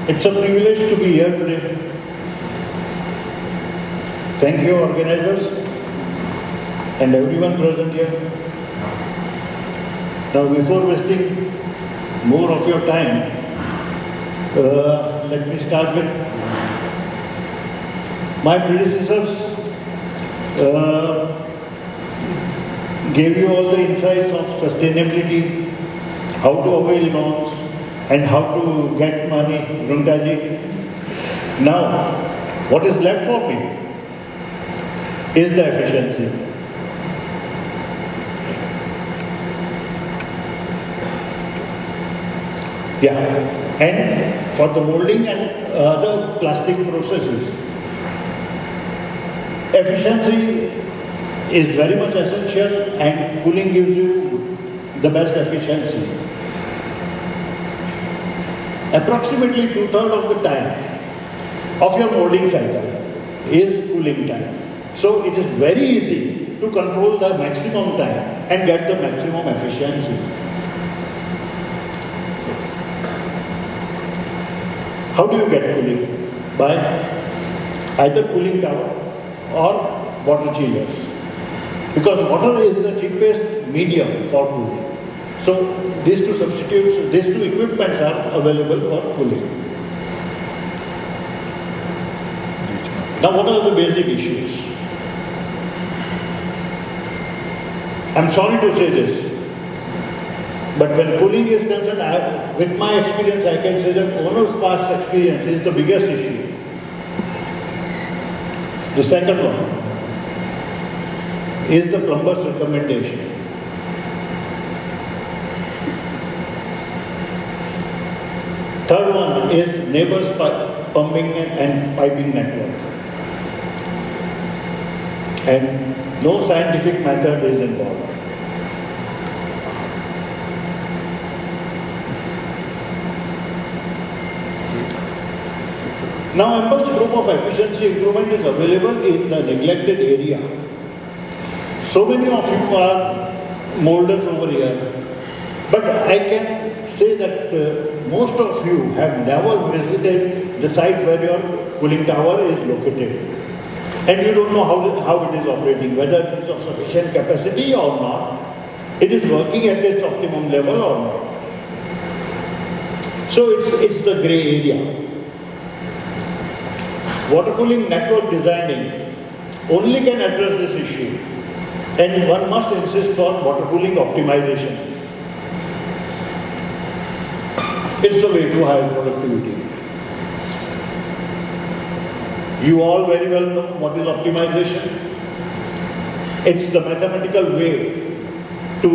It's a privilege to be here today. Thank you, organizers, and everyone present here. Now, before wasting more of your time, let me start with my predecessors gave you all the insights of sustainability, how to avail loans, and how to get money, Rundaji. Now, what is left for me is the efficiency. Yeah, and for the molding and other plastic processes, efficiency is very much essential, and cooling gives you the best efficiency. Approximately 2/3 of the time of your molding cycle is cooling time. So it is very easy to control the maximum time and get the maximum efficiency. How do you get cooling? By either cooling tower or water chillers. Because water is the cheapest medium for cooling. So these two substitutes, these two equipments are available for cooling. Now what are the basic issues? I'm sorry to say this, but when cooling is concerned, with my experience, I can say that owner's past experience is the biggest issue. The second one is the plumber's recommendation. Third one is neighbors' pumping and piping network. And no scientific method is involved. Now, ample scope of efficiency improvement is available in the neglected area. So many of you are molders over here, but I can say that most of you have never visited the site where your cooling tower is located. And you don't know how it is operating, whether it is of sufficient capacity or not. It is working at its optimum level or not. So it's the gray area. Water cooling network designing only can address this issue, and one must insist for water cooling optimization. It's the way to higher productivity. You all very well know what is optimization. It's the mathematical way to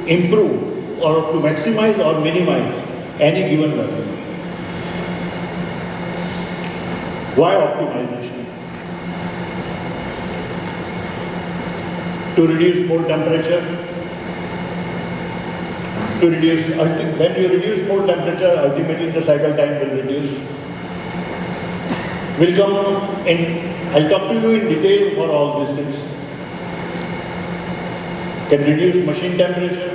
improve or to maximize or minimize any given value. Why optimization? To reduce mold temperature. When you reduce mold temperature, ultimately the cycle time will reduce. I'll talk to you in detail for all these things. Can reduce machine temperature,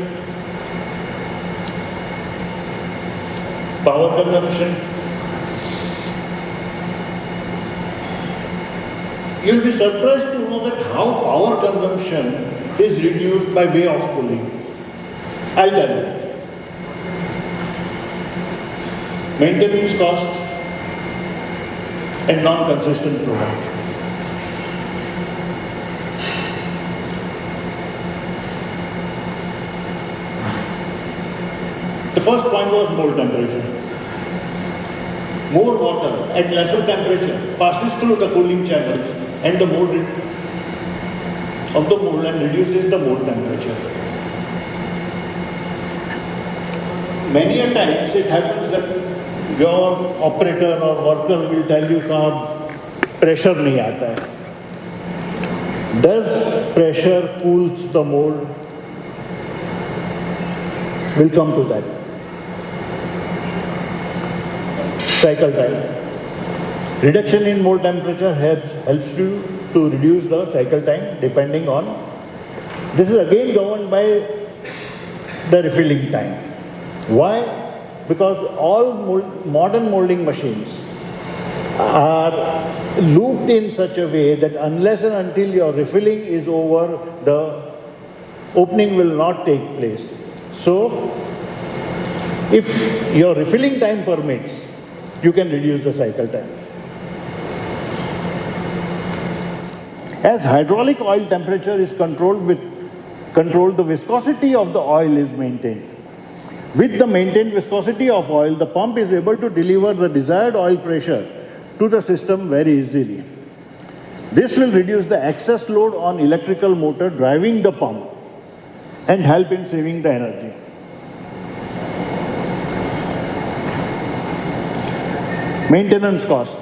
power consumption. You'll be surprised to know that how power consumption is reduced by way of cooling. I'll tell you. Maintenance cost and non-consistent product. The first point was mold temperature. More water at lesser temperature passes through the cooling channels and the mold of the mold and reduces the mold temperature. Many a times it happens that your operator or worker will tell you साहब pressure नहीं आता है. Does pressure cools the mold? We'll come to that. Cycle time. Reduction in mold temperature helps you to reduce the cycle time depending on. This is again governed by the refilling time. Why? because all modern molding machines are looped in such a way that unless and until your refilling is over, the opening will not take place. So, if your refilling time permits, you can reduce the cycle time. As hydraulic oil temperature is controlled, the viscosity of the oil is maintained. With the maintained viscosity of oil, the pump is able to deliver the desired oil pressure to the system very easily. This will reduce the excess load on electrical motor driving the pump and help in saving the energy. Maintenance cost.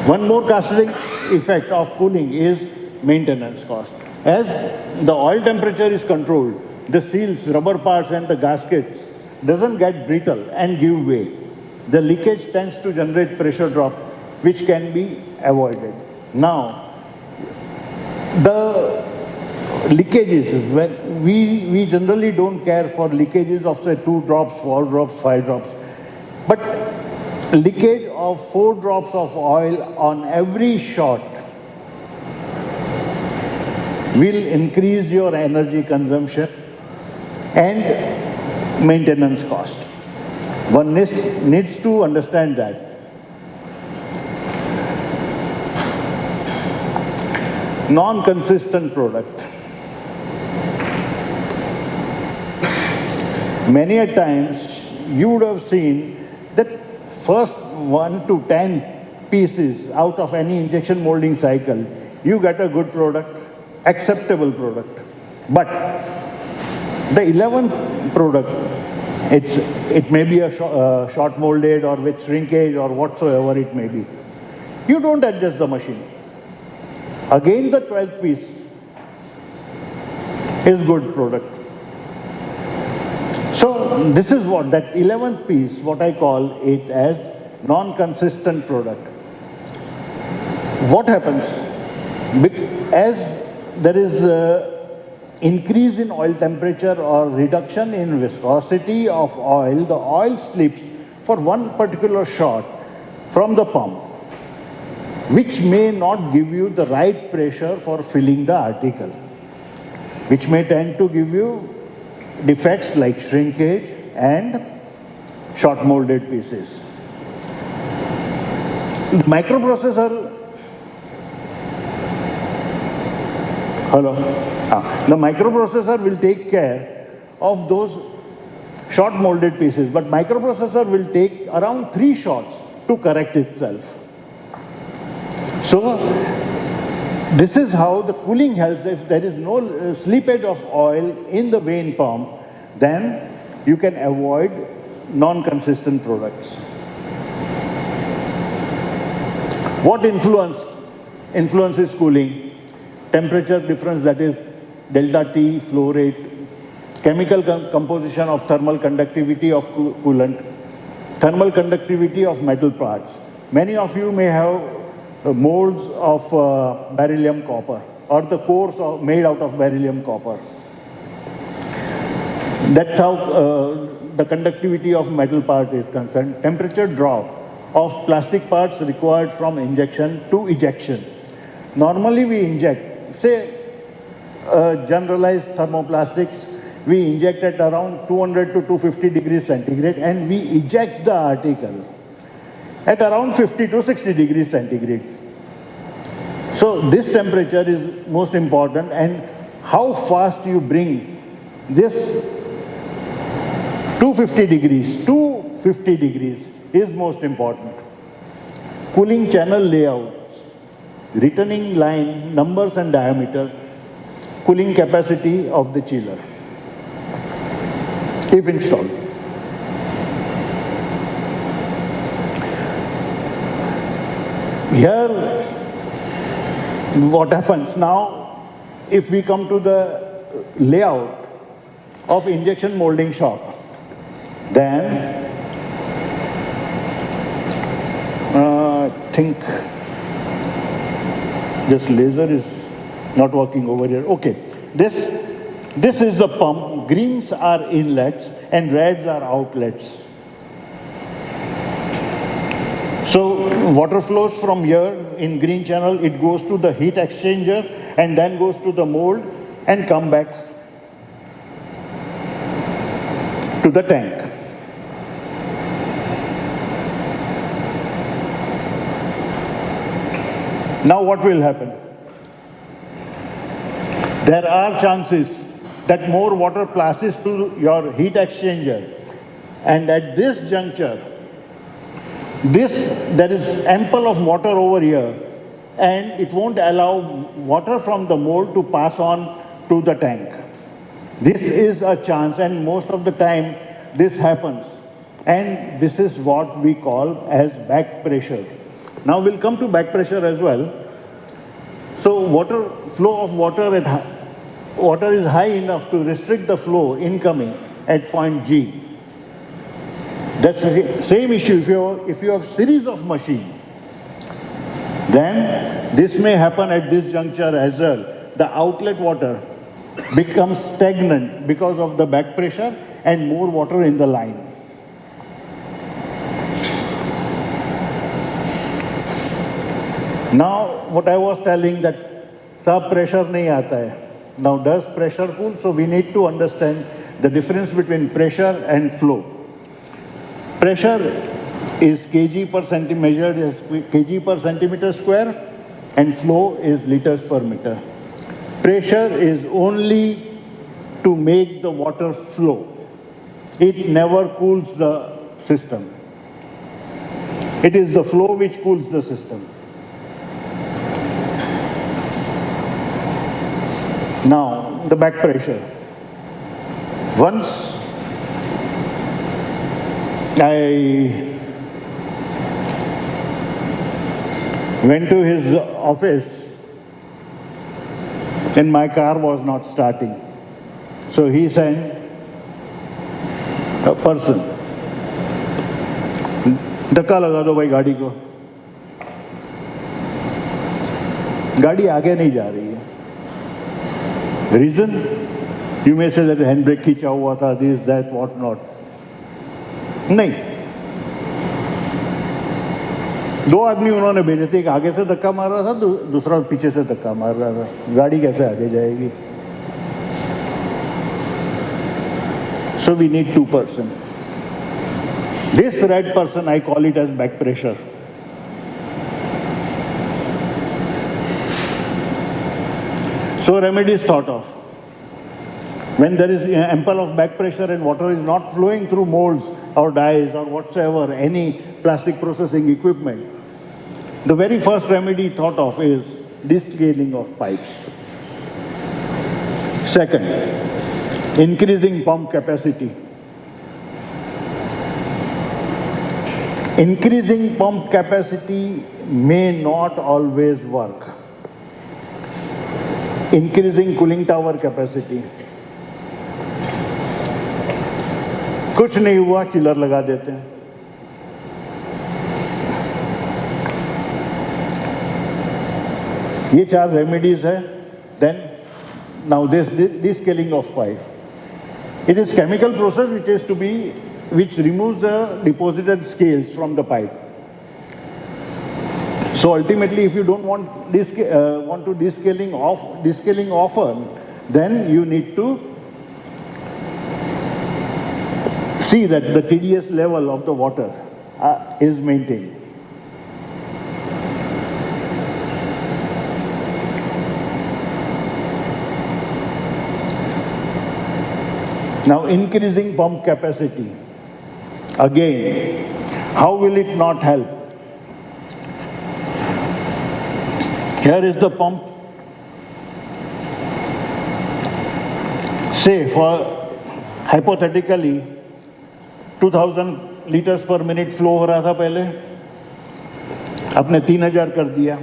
One more cascading effect of cooling is maintenance cost. As the oil temperature is controlled, the seals, rubber parts and the gaskets doesn't get brittle and give way. The leakage tends to generate pressure drop, which can be avoided. Now, the leakages, when we generally don't care for leakages of say 2 drops, 4 drops, 5 drops. But leakage of 4 drops of oil on every shot will increase your energy consumption and maintenance cost. One needs to understand that. Non-consistent product. Many a times you would have seen that first 1 to 10 pieces out of any injection molding cycle, you get a good product, acceptable product. But the 11th product, it may be a short molded or with shrinkage or whatsoever it may be. You don't adjust the machine. Again, the 12th piece is good product. So this is what, that 11th piece, what I call it as non-consistent product. What happens? As there is increase in oil temperature or reduction in viscosity of oil, the oil slips for one particular shot from the pump, which may not give you the right pressure for filling the article, which may tend to give you defects like shrinkage and short molded pieces. The microprocessor, the microprocessor will take care of those short molded pieces, but microprocessor will take around 3 shots to correct itself. So this is how the cooling helps. If there is no slippage of oil in the vane pump, then you can avoid non-consistent products. What influences cooling? Temperature difference, that is delta T, flow rate, chemical composition of thermal conductivity of coolant, thermal conductivity of metal parts. Many of you may have molds of beryllium copper or the cores made out of beryllium copper. That's how the conductivity of metal part is concerned. Temperature drop of plastic parts required from injection to ejection. Normally we inject, say generalized thermoplastics, we inject at around 200 to 250 degrees centigrade and we eject the article at around 50 to 60 degrees centigrade. So this temperature is most important, and how fast you bring this 250 degrees to 50 degrees is most important. Cooling channel layouts, returning line, numbers and diameter, cooling capacity of the chiller, if installed. Here, what happens now, if we come to the layout of injection molding shop, then I think this laser is not working over here. Okay, this This is the pump. Greens are inlets and reds are outlets. So water flows from here in green channel, it goes to the heat exchanger and then goes to the mold and come back to the tank. Now what will happen? There are chances that more water passes to your heat exchanger, and at this juncture, there is ample of water over here, and it won't allow water from the mold to pass on to the tank. This is a chance, and most of the time this happens, and this is what we call as back pressure. Now we'll come to back pressure as well. So flow of water is high enough to restrict the flow incoming at point G. That's the same issue if you have series of machines. Then this may happen at this juncture as well. The outlet water becomes stagnant because of the back pressure and more water in the line. Now, what I was telling that sab pressure nahi aata hai. Now, does pressure cool? So we need to understand the difference between pressure and flow. Pressure is kg per centimeter, measured as kg per centimeter square, and flow is liters per meter. Pressure is only to make the water flow. It never cools the system. It is the flow which cools the system. Now, the back pressure. Once I went to his office and my car was not starting. So he sent a person. धक्का लगा दो भाई गाड़ी को. गाड़ी आगे नहीं जा रही है. Reason? You may say that handbrake खींचा हुआ था, this, that, what not. नहीं. दो आदमी उन्होंने भेजे थे, एक आगे से धक्का मार रहा था, दूसरा पीछे से धक्का मार रहा था. गाड़ी कैसे आगे जाएगी? So we need two persons. This red person, I call it as back pressure. So remedy is thought of. When there is ample of back pressure and water is not flowing through molds or dyes or whatsoever, any plastic processing equipment, the very first remedy thought of is descaling of pipes. Second, increasing pump capacity. Increasing pump capacity may not always work. Increasing cooling tower capacity. कुछ नहीं हुआ, chiller लगा देते हैं. ये चार remedies है. Then now this descaling of pipe. It is chemical process which removes the deposited scales from the pipe. So ultimately, if you don't want to descaling often, then you need to see that the TDS level of the water is maintained. Now, increasing pump capacity. Again, how will it not help? Here is the pump. Say hypothetically 2000 liters per minute flow हो रहा था पहले, आपने 3000 कर दिया.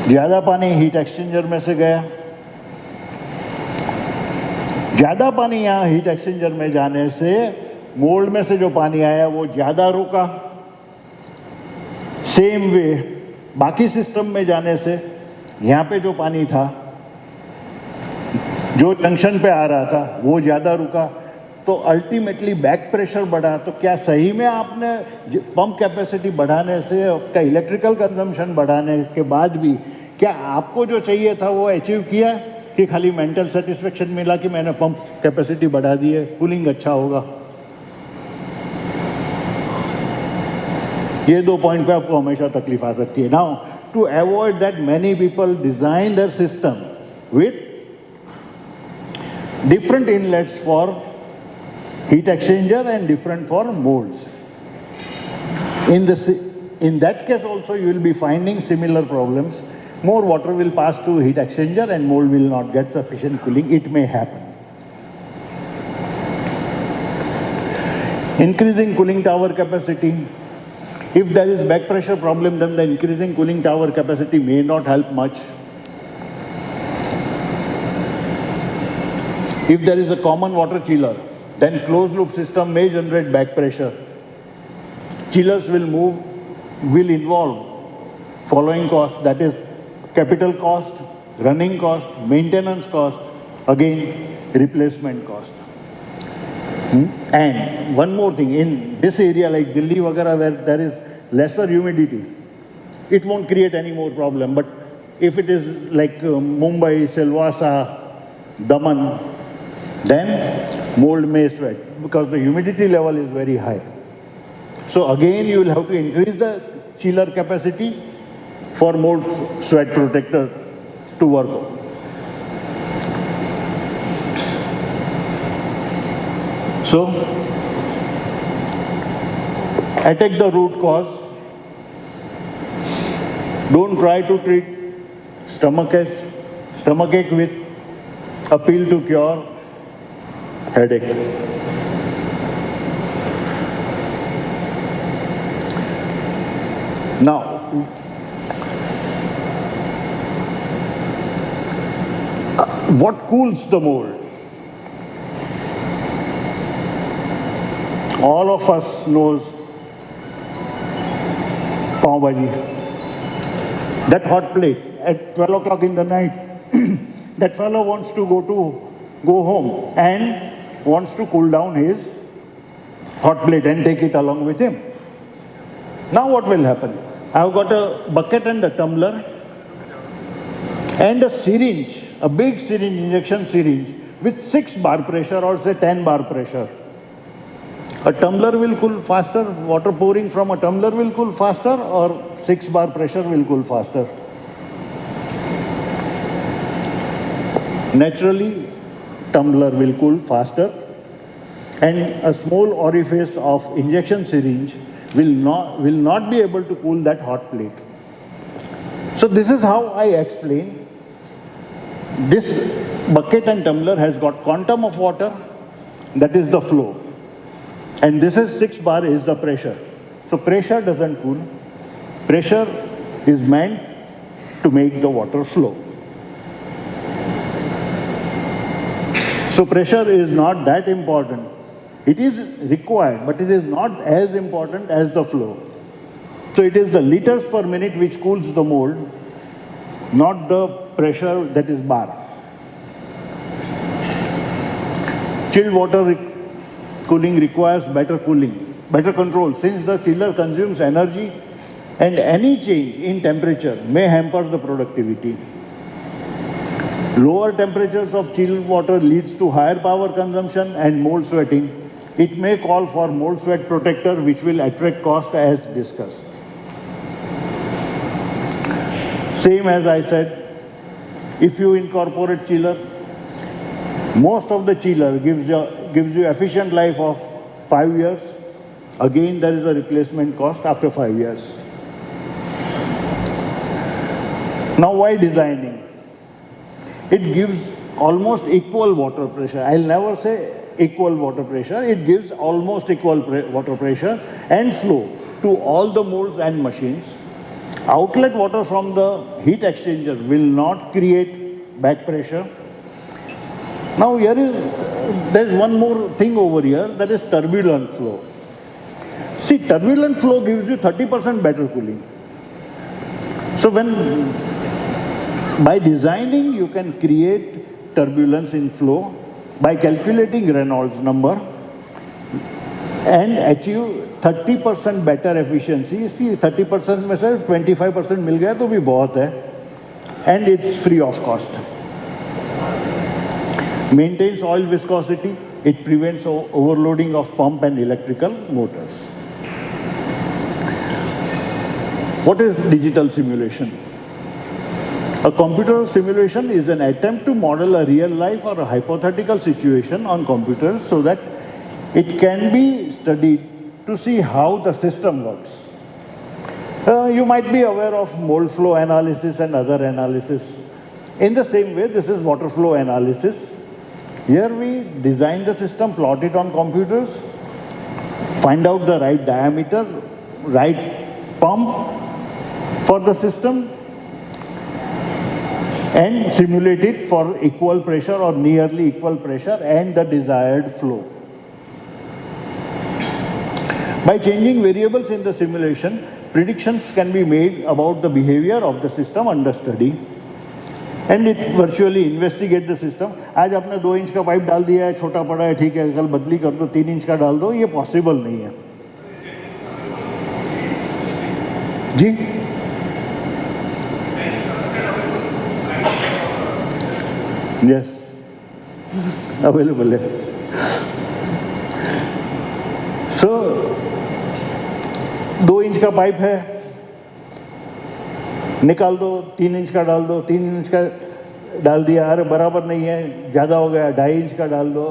ज्यादा पानी heat exchanger में से गया. ज्यादा पानी यहाँ हीट एक्सचेंजर में जाने से मोल्ड में से जो पानी आया वो ज्यादा रुका. सेम वे बाकी सिस्टम में जाने से यहाँ पे जो पानी था जो जंक्शन पे आ रहा था वो ज़्यादा रुका, तो अल्टीमेटली बैक प्रेशर बढ़ा। तो क्या सही में आपने पंप कैपेसिटी बढ़ाने से, आपका इलेक्ट्रिकल कंजम्पशन बढ़ाने के बाद भी क्या आपको जो चाहिए था वो अचीव किया, कि खाली मेंटल सेटिस्फेक्शन मिला कि मैंने पंप कैपेसिटी बढ़ा दी है, कूलिंग अच्छा होगा? ये 2 पॉइंट पे आपको हमेशा तकलीफ आ सकती है। Now to avoid that many people design their system with different inlets for heat exchanger and different for molds. In that case also you will be finding similar problems. More water will pass through heat exchanger and mold will not get sufficient cooling. It may happen. Increasing cooling tower capacity. If there is back pressure problem, then the increasing cooling tower capacity may not help much. If there is a common water chiller, then closed loop system may generate back pressure. Chillers will involve following costs, that is capital cost, running cost, maintenance cost, again replacement cost. And one more thing, in this area like Delhi वगैरह where there is lesser humidity, it won't create any more problem. But if it is like Mumbai, Silvassa, Daman, then mold may sweat because the humidity level is very high. So again you will have to increase the chiller capacity for mold sweat protector to work. So attack the root cause. Don't try to treat stomachache with a pill to cure headache. Now, what cools the mold? All of us knows pav bhaji. That hot plate at 12 o'clock in the night, that fellow wants to go home and wants to cool down his hot plate and take it along with him. Now what will happen? I've got a bucket and a tumbler and a syringe, a big syringe, injection syringe with 6 bar pressure or say 10 bar pressure. A tumbler will cool faster, water pouring from a tumbler will cool faster, or 6 bar pressure will cool faster. Naturally, tumbler will cool faster, and a small orifice of injection syringe will not be able to cool that hot plate. So this is how I explain. This bucket and tumbler has got quantum of water, that is the flow, and this is 6 bar is the pressure. So pressure doesn't cool. Pressure is meant to make the water flow. So pressure is not that important. It is required, but it is not as important as the flow. So it is the liters per minute which cools the mold, not the pressure, that is bar. Chilled water cooling requires better control, since the chiller consumes energy and any change in temperature may hamper the productivity. Lower temperatures of chilled water leads to higher power consumption and mold sweating. It may call for mold sweat protector, which will attract cost as discussed. Same as I said, if you incorporate chiller, most of the chiller gives you efficient life of 5 years. Again, there is a replacement cost after 5 years. Now, why designing? It gives almost equal water pressure. I'll never say equal water pressure. It gives almost equal water pressure and flow to all the molds and machines. Outlet water from the heat exchanger will not create back pressure. Now there's one more thing over here, that is turbulent flow. See, turbulent flow gives you 30% better cooling. So by designing, you can create turbulence in flow by calculating Reynolds number and achieve 30% better efficiency. See, 30% में से 25% मिल गया तो भी बहुत है, and it's free of cost. Maintains oil viscosity. It prevents overloading of pump and electrical motors. What is digital simulation? A computer simulation is an attempt to model a real life or a hypothetical situation on computers so that it can be studied to see how the system works. You might be aware of mold flow analysis and other analysis. In the same way, this is water flow analysis. Here we design the system, plot it on computers, find out the right diameter, right pump for the system, and simulate it for equal pressure or nearly equal pressure and the desired flow. By changing variables in the simulation, predictions can be made about the behavior of the system under study, and it virtually investigate the system. आज आपने 2 inch का pipe डाल दिया है, छोटा पड़ा है, ठीक है, कल बदली कर दो, 3 इंच का डाल दो, ये पॉसिबल नहीं है जी। यस, अवेलेबल है। सो 2 इंच का पाइप है, निकाल दो, 3 इंच का डाल दो, 3 इंच का डाल दिया, अरे बराबर नहीं है, ज़्यादा हो गया, 2.5 इंच का डाल दो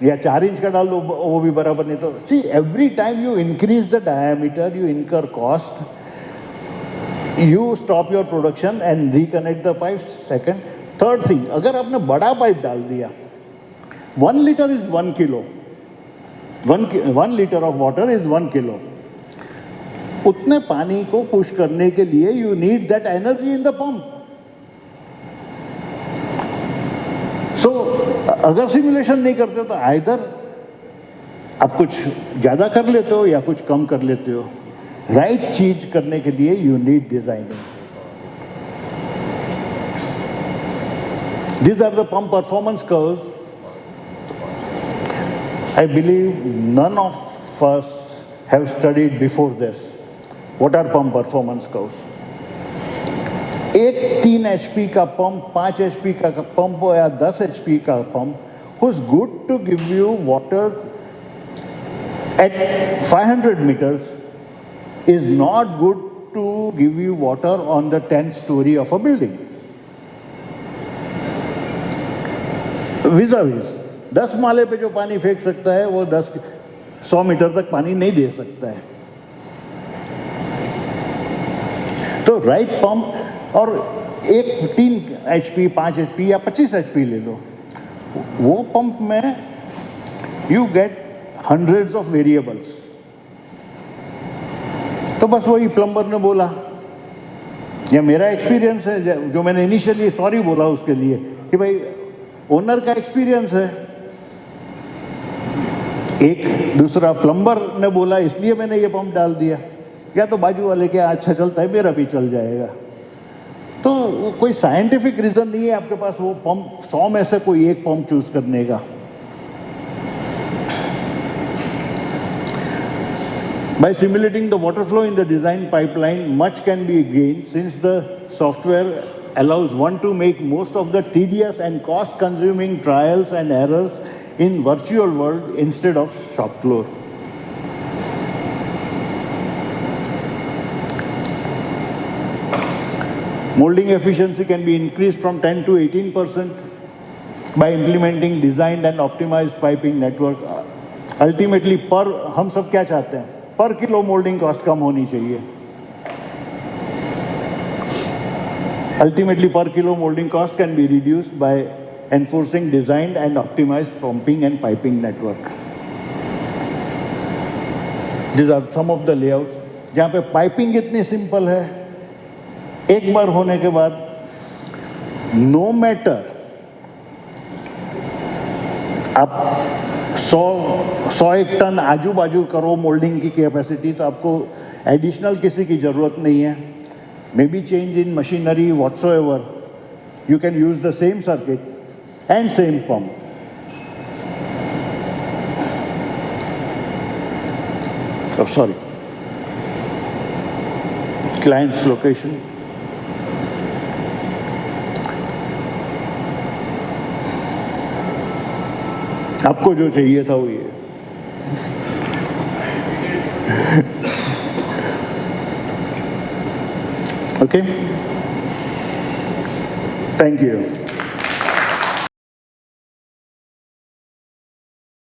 या 4 इंच का डाल दो, वो भी बराबर नहीं। तो see, every time you increase the diameter, you incur cost, you stop your production and reconnect the pipe. Second, third thing, अगर आपने बड़ा पाइप डाल दिया, 1 litre is 1 kilo, 1 litre of water is 1 kilo, उतने पानी को पुश करने के लिए you need that energy in the pump. So अगर सिमुलेशन नहीं करते तो आइदर आप कुछ ज्यादा कर लेते हो या कुछ कम कर लेते हो। राइट चीज करने के लिए you need designing. These are the pump performance curves. I believe none of us have studied before this. What are pump performance curves? एक 3 HP का पंप, 5 HP का पंप या 10 HP का pump, who's good to give you water at 500 meters, is not good to give you water on the 10th story of a building. विज़ाविज़ 10 माले पे जो पानी फेंक सकता है वो 100 मीटर तक पानी नहीं दे सकता है। तो राइट पंप, और एक 3 HP, 5 HP या 25 HP ले लो, वो पंप में you get hundreds of variables. तो बस वही प्लम्बर ने बोला, या मेरा एक्सपीरियंस है जो मैंने इनिशियली सॉरी बोला उसके लिए कि भाई ओनर का एक्सपीरियंस है, एक दूसरा प्लम्बर ने बोला इसलिए मैंने ये पंप डाल दिया, या तो बाजू वाले के अच्छा चलता है मेरा भी चल जाएगा। तो कोई साइंटिफिक रीजन नहीं है आपके पास वो पंप 100 में से कोई एक पंप चूज करने का। By simulating the water flow in the design pipeline, much can be gained since the software allows one to make most of the tedious and cost-consuming trials and errors in virtual world instead of shop floor. Molding efficiency can be increased from 10 to 18% by implementing designed and optimized piping network. Ultimately, हम सब क्या चाहते हैं? पर kilo moulding cost कम होनी चाहिए। Ultimately, per kilo molding cost can be reduced by enforcing designed and optimized pumping and piping network. These are some of the layouts. जहाँ पे पाइपिंग इतनी सिंपल है, एक बार होने के बाद नो मैटर आप 100 टन आजू बाजू करो मोल्डिंग की कैपेसिटी, तो आपको एडिशनल किसी की जरूरत नहीं है। Maybe change in machinery whatsoever, you can use the same circuit and same pump. Oh, sorry. Client's location. आपको जो चाहिए था वो ये. Okay? Thank you.